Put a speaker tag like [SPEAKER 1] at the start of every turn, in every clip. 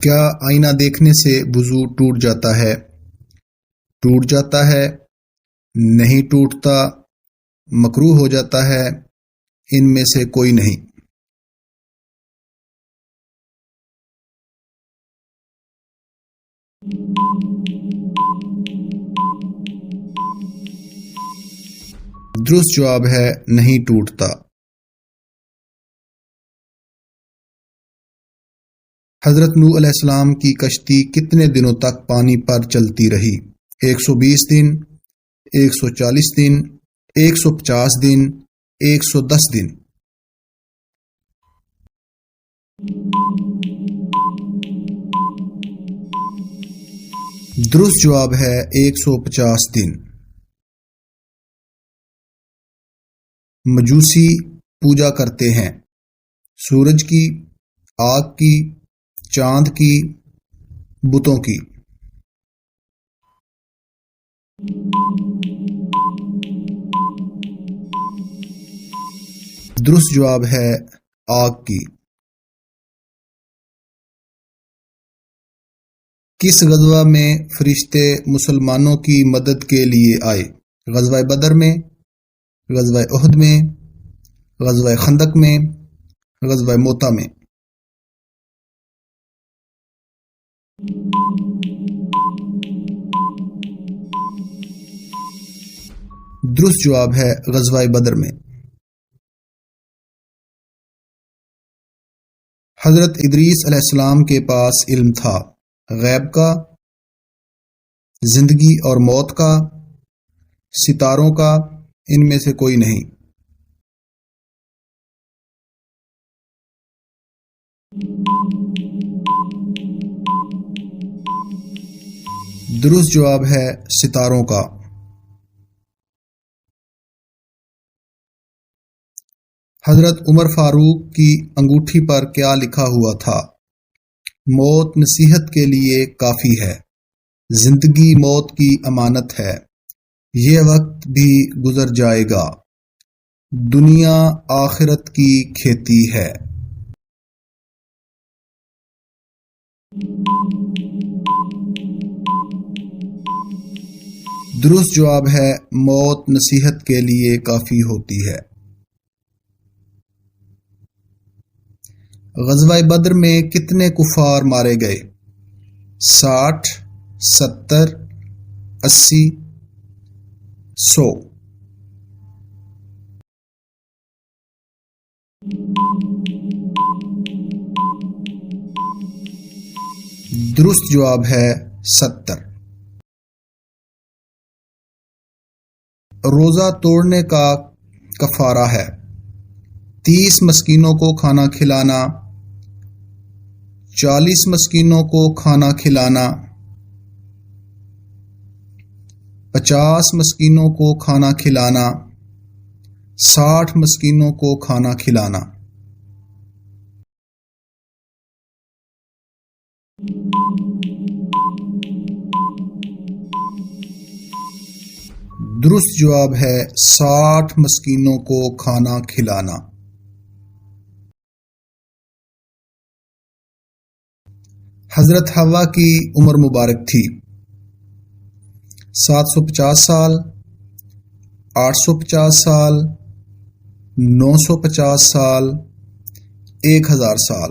[SPEAKER 1] کیا آئینہ دیکھنے سے وضو ٹوٹ جاتا ہے؟ ٹوٹ جاتا ہے، نہیں ٹوٹتا، مکروہ ہو جاتا ہے، ان میں سے کوئی نہیں۔ درست جواب ہے نہیں ٹوٹتا۔ حضرت نوح علیہ السلام کی کشتی کتنے دنوں تک پانی پر چلتی رہی؟ 120 دن، 140 دن، 150 دن، 110 دن۔ درست جواب ہے 150 دن۔ مجوسی پوجا کرتے ہیں سورج کی، آگ کی، چاند کی، بتوں کی۔ درست جواب ہے آگ کی۔ کس غزوہ میں فرشتے مسلمانوں کی مدد کے لیے آئے؟ غزوہ بدر میں، غزوہ احد میں، غزوہ خندق میں، غزوہ موتا میں۔ درست جواب ہے غزوہ بدر میں۔ حضرت ادریس علیہ السلام کے پاس علم تھا، غیب کا، زندگی اور موت کا، ستاروں کا، ان میں سے کوئی نہیں۔ درست جواب ہے ستاروں کا۔ حضرت عمر فاروق کی انگوٹھی پر کیا لکھا ہوا تھا؟ موت نصیحت کے لیے کافی ہے، زندگی موت کی امانت ہے، یہ وقت بھی گزر جائے گا، دنیا آخرت کی کھیتی ہے۔ درست جواب ہے موت نصیحت کے لیے کافی ہوتی ہے۔ غزوہ بدر میں کتنے کفار مارے گئے؟ 60، 70، 80، 100۔ درست جواب ہے 70۔ روزہ توڑنے کا کفارہ ہے 30 مسکینوں کو کھانا کھلانا، 40 مسکینوں کو کھانا کھلانا، 50 مسکینوں کو کھانا کھلانا، 60 مسکینوں کو کھانا کھلانا۔ درست جواب ہے 60 مسکینوں کو کھانا کھلانا۔ حضرت حوا کی عمر مبارک تھی 750 سال، 850 سال، 950 سال، 1000 سال۔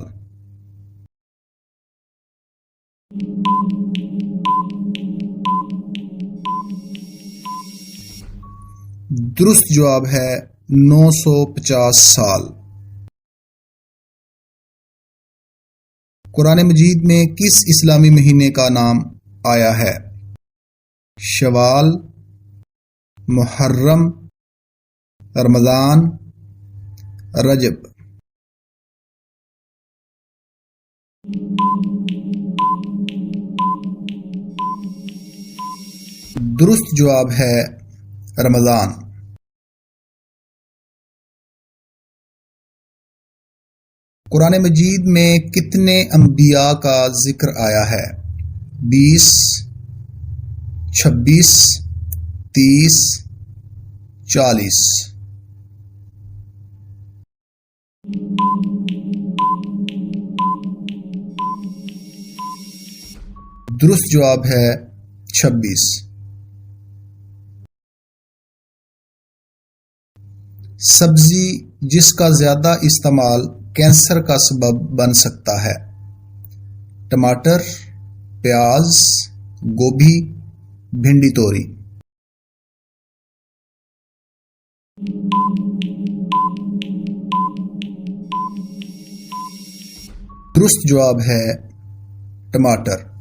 [SPEAKER 1] درست جواب ہے 950 سال۔ قرآن مجید میں کس اسلامی مہینے کا نام آیا ہے؟ شوال، محرم، رمضان، رجب۔ درست جواب ہے رمضان۔ قرآن مجید میں کتنے انبیاء کا ذکر آیا ہے؟ 20، 26، 30، 40۔ درست جواب ہے 26۔ سبزی جس کا زیادہ استعمال کینسر کا سبب بن سکتا ہے؟ ٹماٹر، پیاز، گوبھی، بھنڈی توری۔ درست جواب ہے ٹماٹر۔